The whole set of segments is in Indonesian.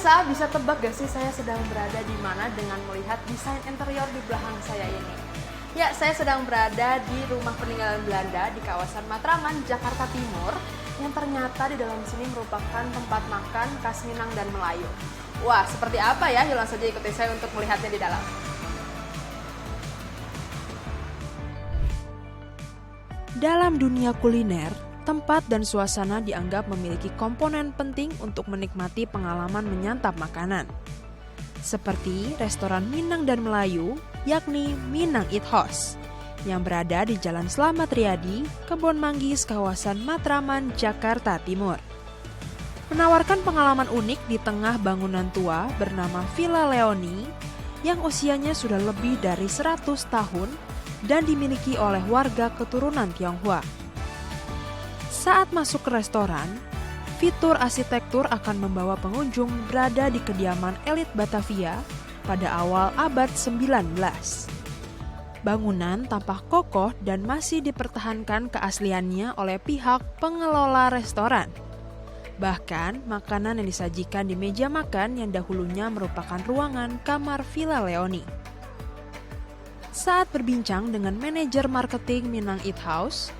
Pemirsa, bisa tebak gak sih saya sedang berada di mana dengan melihat desain interior di belakang saya ini? Ya, saya sedang berada di rumah peninggalan Belanda di kawasan Matraman, Jakarta Timur, yang ternyata di dalam sini merupakan tempat makan khas Minang dan Melayu. Wah, seperti apa ya? Yuk langsung saja ikuti saya untuk melihatnya di dalam. Dalam dunia kuliner, tempat dan suasana dianggap memiliki komponen penting untuk menikmati pengalaman menyantap makanan. Seperti restoran Minang dan Melayu, yakni Minang Eat House, yang berada di Jalan Slamet Riyadi, Kebon Manggis, kawasan Matraman, Jakarta Timur. Menawarkan pengalaman unik di tengah bangunan tua bernama Villa Leoni, yang usianya sudah lebih dari 100 tahun dan dimiliki oleh warga keturunan Tionghoa. Saat masuk ke restoran, fitur arsitektur akan membawa pengunjung berada di kediaman elit Batavia pada awal abad 19. Bangunan tampak kokoh dan masih dipertahankan keasliannya oleh pihak pengelola restoran. Bahkan, makanan yang disajikan di meja makan yang dahulunya merupakan ruangan kamar Villa Leoni. Saat berbincang dengan manajer marketing Minang Eat House,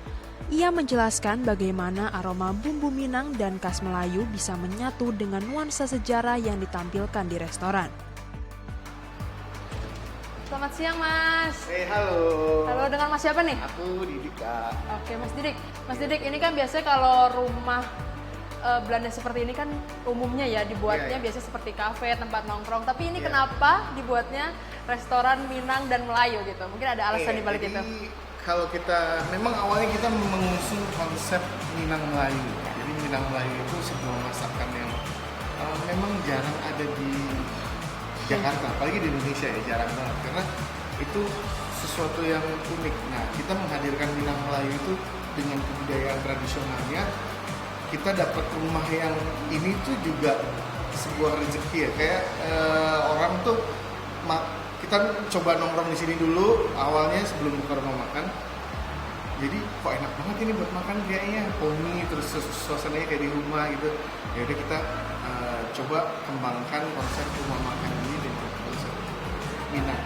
ia menjelaskan bagaimana aroma bumbu Minang dan khas Melayu bisa menyatu dengan nuansa sejarah yang ditampilkan di restoran. Selamat siang, Mas. Halo. Halo, dengan Mas siapa nih? Aku Didik, Kak. Oke, Mas Didik. Mas Didik, ini kan biasanya kalau rumah Belanda seperti ini kan umumnya ya dibuatnya biasa seperti kafe, tempat nongkrong. Tapi ini kenapa dibuatnya restoran Minang dan Melayu gitu? Mungkin ada alasan di balik itu. Kalau kita, memang awalnya kita mengusung konsep Minang Melayu. Jadi Minang Melayu itu sebuah masakan yang memang jarang ada di Jakarta, apalagi di Indonesia ya, jarang banget. Karena itu sesuatu yang unik. Nah, kita menghadirkan Minang Melayu itu dengan kebudayaan tradisionalnya. Kita dapat rumah yang ini tuh juga sebuah rezeki ya. Kayak orang tuh kita coba nongkrong di sini dulu awalnya sebelum buka rumah makan. Jadi kok enak banget ini buat makan kayaknya, homey, terus suasananya kayak di rumah gitu. Ya udah kita coba kembangkan konsep rumah makan ini dengan konsep Minang.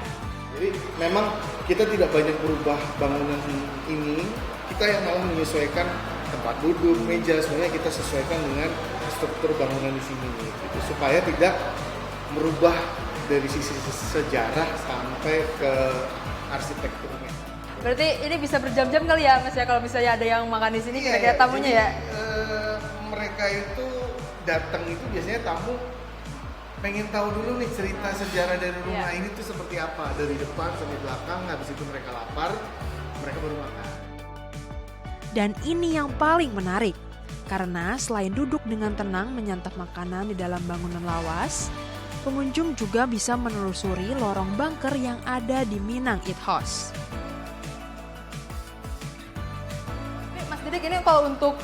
Jadi memang kita tidak banyak berubah bangunan ini, kita yang malah menyesuaikan tempat duduk, meja, sebenarnya kita sesuaikan dengan struktur bangunan di sini gitu, supaya tidak merubah dari sisi sejarah sampai ke arsitekturnya. Berarti ini bisa berjam-jam kali ya, Mas ya, kalau misalnya ada yang makan di sini kira-kira tamunya ya? Mereka itu datang itu biasanya tamu pengen tahu dulu nih cerita sejarah dari rumah ini tuh seperti apa, dari depan sampai belakang. Habis itu mereka lapar, mereka baru makan. Dan ini yang paling menarik, karena selain duduk dengan tenang menyantap makanan di dalam bangunan lawas, pengunjung juga bisa menelusuri lorong bunker yang ada di Minang Eat House. Mas Didik, ini kalau untuk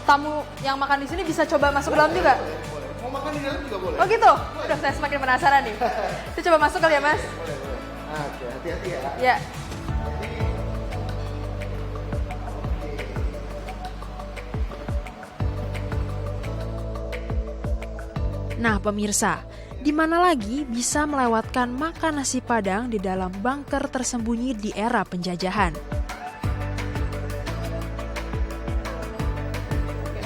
tamu yang makan di sini bisa coba masuk ke dalam juga? Boleh. Mau makan di dalam juga boleh. Oh gitu? Udah, saya semakin penasaran nih. Kita coba masuk kali ya, Mas? Boleh. Nah, hati-hati ya. Ya. Nah pemirsa, di mana lagi bisa melewatkan makan nasi Padang di dalam bunker tersembunyi di era penjajahan?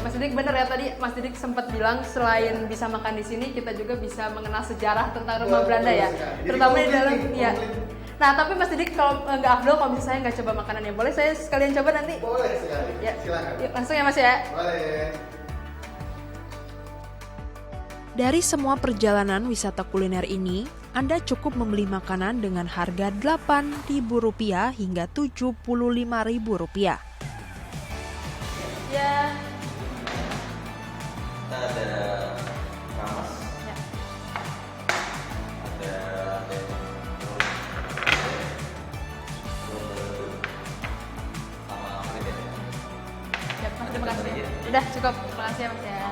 Mas Didik bener ya, tadi Mas Didik sempat bilang selain bisa makan di sini, kita juga bisa mengenal sejarah tentang rumah Belanda ya, terutama di dalam ya. Nah tapi Mas Didik kalau nggak afdol kalau misalnya saya nggak coba makanannya, boleh saya sekalian coba nanti? Boleh sekali. Ya. Silakan. Yuk, langsung ya Mas ya. Boleh. Dari semua perjalanan wisata kuliner ini, Anda cukup membeli makanan dengan harga Rp8.000 hingga Rp75.000. Ya. Kita ada ramas, Ya. ada sama kulit ya. Ya, Mas, terima kasih. Udah cukup, terima kasih ya Mas ya.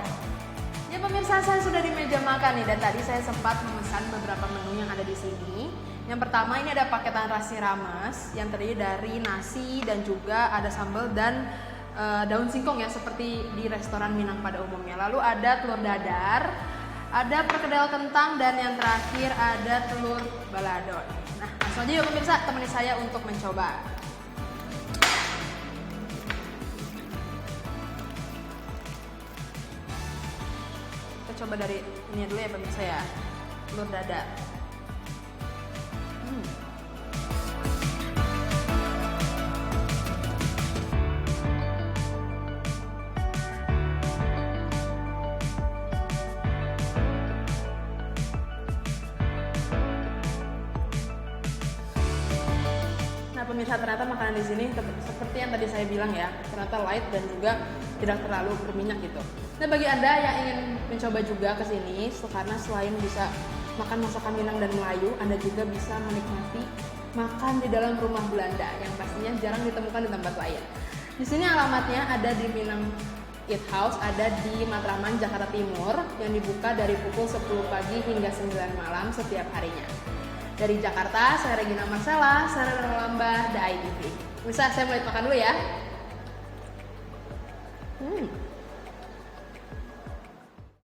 Ya pemirsa, saya sudah di meja makan nih, dan tadi saya sempat memesan beberapa menu yang ada di sini. Yang pertama ini ada paketan nasi rames yang terdiri dari nasi dan juga ada sambal dan daun singkong ya, seperti di restoran Minang pada umumnya. Lalu ada telur dadar, ada perkedel kentang, dan yang terakhir ada telur balado. Nah, langsung aja yuk pemirsa, temani saya untuk mencoba. Kita coba dari ini dulu ya pemirsa ya, telur dadar. Nah pemirsa, ternyata makanan di sini seperti yang tadi saya bilang ya, ternyata light dan juga tidak terlalu berminyak gitu. Nah bagi Anda yang ingin mencoba juga ke sini, karena selain bisa makan masakan Minang dan Melayu, Anda juga bisa menikmati makan di dalam rumah Belanda yang pastinya jarang ditemukan di tempat lain. Di sini alamatnya ada di Minang Eat House, ada di Matraman, Jakarta Timur, yang dibuka dari pukul 10 pagi hingga 9 malam setiap harinya. Dari Jakarta, saya Regina Marcella, saya Lambah, The ITV. Bisa saya mulai makan dulu ya.